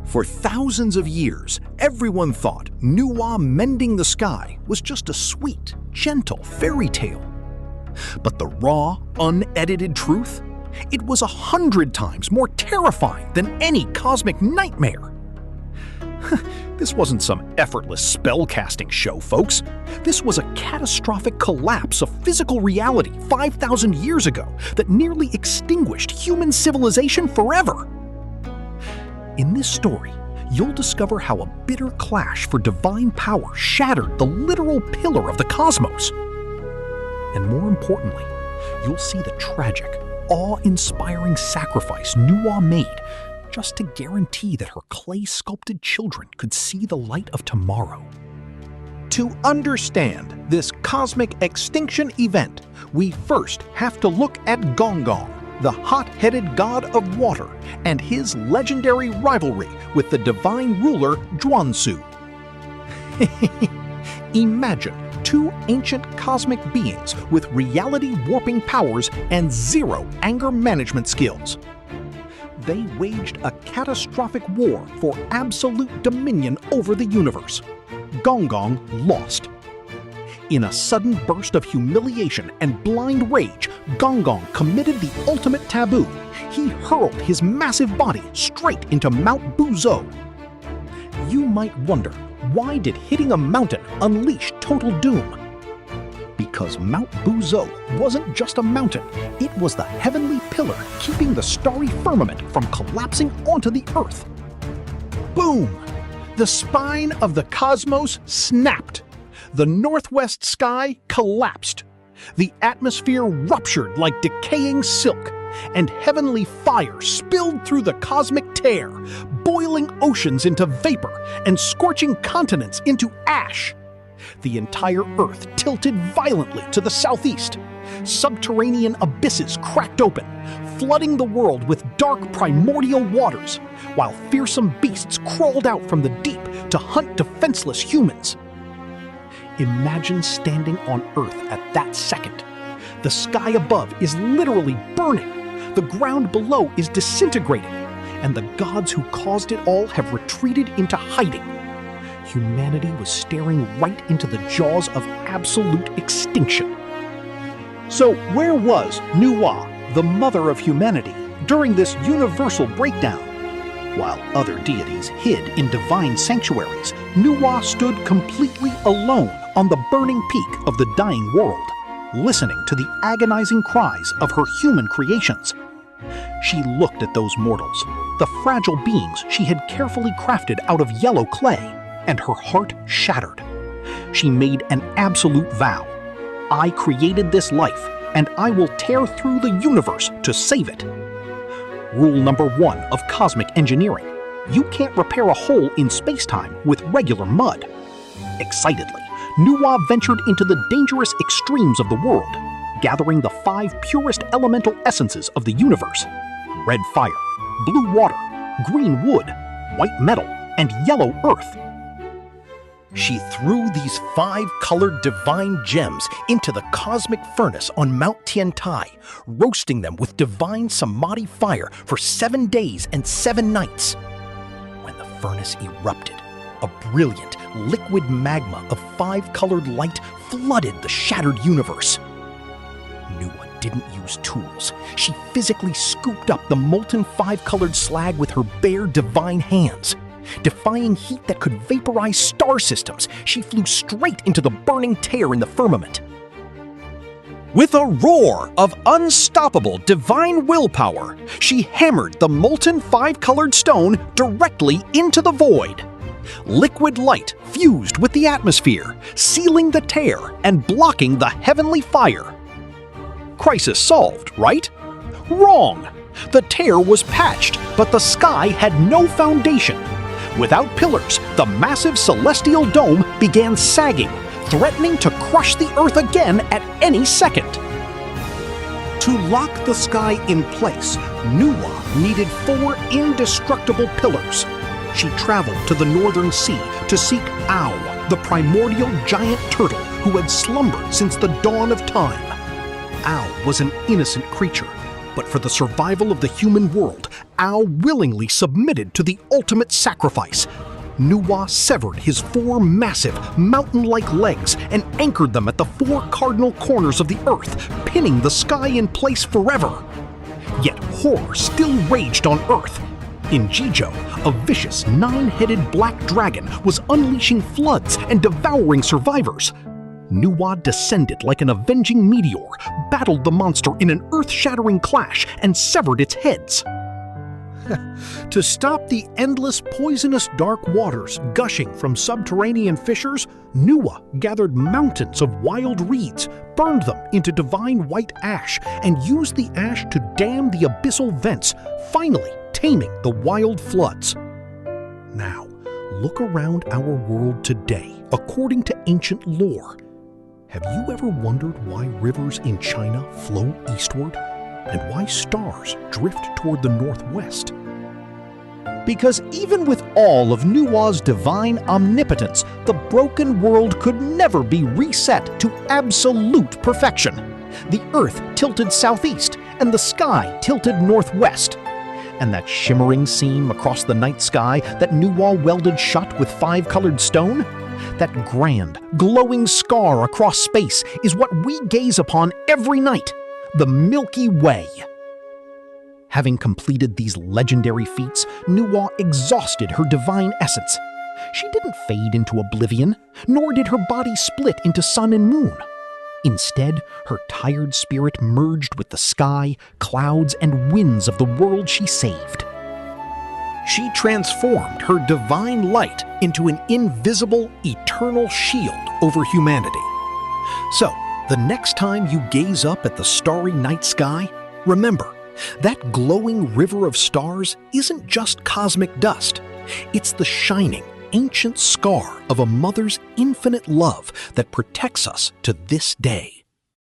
For thousands of years, everyone thought Nüwa Mending the Sky was just a sweet, gentle fairy tale. But the raw, unedited truth? It was 100 times more terrifying than any cosmic nightmare. This wasn't some effortless spellcasting show, folks. This was a catastrophic collapse of physical reality 5,000 years ago that nearly extinguished human civilization forever. In this story, you'll discover how a bitter clash for divine power shattered the literal pillar of the cosmos. And more importantly, you'll see the tragic, awe-inspiring sacrifice Nüwa made just to guarantee that her clay-sculpted children could see the light of tomorrow. To understand this cosmic extinction event, we first have to look at Gong, the hot-headed god of water, and his legendary rivalry with the divine ruler Zhuangzi. Imagine two ancient cosmic beings with reality-warping powers and zero anger management skills. They waged a catastrophic war for absolute dominion over the universe. Gong lost. In a sudden burst of humiliation and blind rage, Gong committed the ultimate taboo. He hurled his massive body straight into Mount Buzhou. You might wonder, why did hitting a mountain unleash total doom? Because Mount Buzhou wasn't just a mountain, it was the heavenly pillar keeping the starry firmament from collapsing onto the earth. Boom! The spine of the cosmos snapped. The northwest sky collapsed. The atmosphere ruptured like decaying silk, and heavenly fire spilled through the cosmic tear, boiling oceans into vapor and scorching continents into ash. The entire Earth tilted violently to the southeast. Subterranean abysses cracked open, flooding the world with dark primordial waters, while fearsome beasts crawled out from the deep to hunt defenseless humans. Imagine standing on Earth at that second. The sky above is literally burning, the ground below is disintegrating, and the gods who caused it all have retreated into hiding. Humanity was staring right into the jaws of absolute extinction. So where was Nüwa, the mother of humanity, during this universal breakdown? While other deities hid in divine sanctuaries, Nüwa stood completely alone on the burning peak of the dying world, listening to the agonizing cries of her human creations. She looked at those mortals, the fragile beings she had carefully crafted out of yellow clay, and her heart shattered. She made an absolute vow. I created this life, and I will tear through the universe to save it. Rule number 1 of cosmic engineering: you can't repair a hole in spacetime with regular mud. Excitedly, Nüwa ventured into the dangerous extremes of the world, gathering the 5 purest elemental essences of the universe: red fire, blue water, green wood, white metal, and yellow earth. She threw these 5-colored divine gems into the cosmic furnace on Mount Tiantai, roasting them with divine samadhi fire for 7 days and 7 nights. When the furnace erupted, a brilliant, liquid magma of 5-colored light flooded the shattered universe. Nüwa didn't use tools. She physically scooped up the molten 5-colored slag with her bare divine hands. Defying heat that could vaporize star systems, she flew straight into the burning tear in the firmament. With a roar of unstoppable divine willpower, she hammered the molten 5-colored stone directly into the void. Liquid light fused with the atmosphere, sealing the tear and blocking the heavenly fire. Crisis solved, right? Wrong! The tear was patched, but the sky had no foundation. Without pillars, the massive celestial dome began sagging, threatening to crush the Earth again at any second. To lock the sky in place, Nüwa needed 4 indestructible pillars. She traveled to the northern sea to seek Ao, the primordial giant turtle who had slumbered since the dawn of time. Ao was an innocent creature, but for the survival of the human world, Ao willingly submitted to the ultimate sacrifice. Nüwa severed his 4 massive, mountain-like legs and anchored them at the 4 cardinal corners of the earth, pinning the sky in place forever. Yet horror still raged on Earth. In Jizhou, a vicious 9-headed black dragon was unleashing floods and devouring survivors. Nüwa descended like an avenging meteor, battled the monster in an earth-shattering clash, and severed its heads. To stop the endless poisonous dark waters gushing from subterranean fissures, Nüwa gathered mountains of wild reeds, burned them into divine white ash, and used the ash to dam the abyssal vents, finally taming the wild floods. Now, look around our world today according to ancient lore. Have you ever wondered why rivers in China flow eastward and why stars drift toward the northwest? Because even with all of Nüwa's divine omnipotence, the broken world could never be reset to absolute perfection. The earth tilted southeast and the sky tilted northwest. And that shimmering seam across the night sky that Nüwa welded shut with 5-colored stone? That grand, glowing scar across space is what we gaze upon every night, the Milky Way. Having completed these legendary feats, Nüwa exhausted her divine essence. She didn't fade into oblivion, nor did her body split into sun and moon. Instead, her tired spirit merged with the sky, clouds, and winds of the world she saved. She transformed her divine light into an invisible, eternal shield over humanity. So, the next time you gaze up at the starry night sky, remember, that glowing river of stars isn't just cosmic dust. It's the shining, ancient scar of a mother's infinite love that protects us to this day.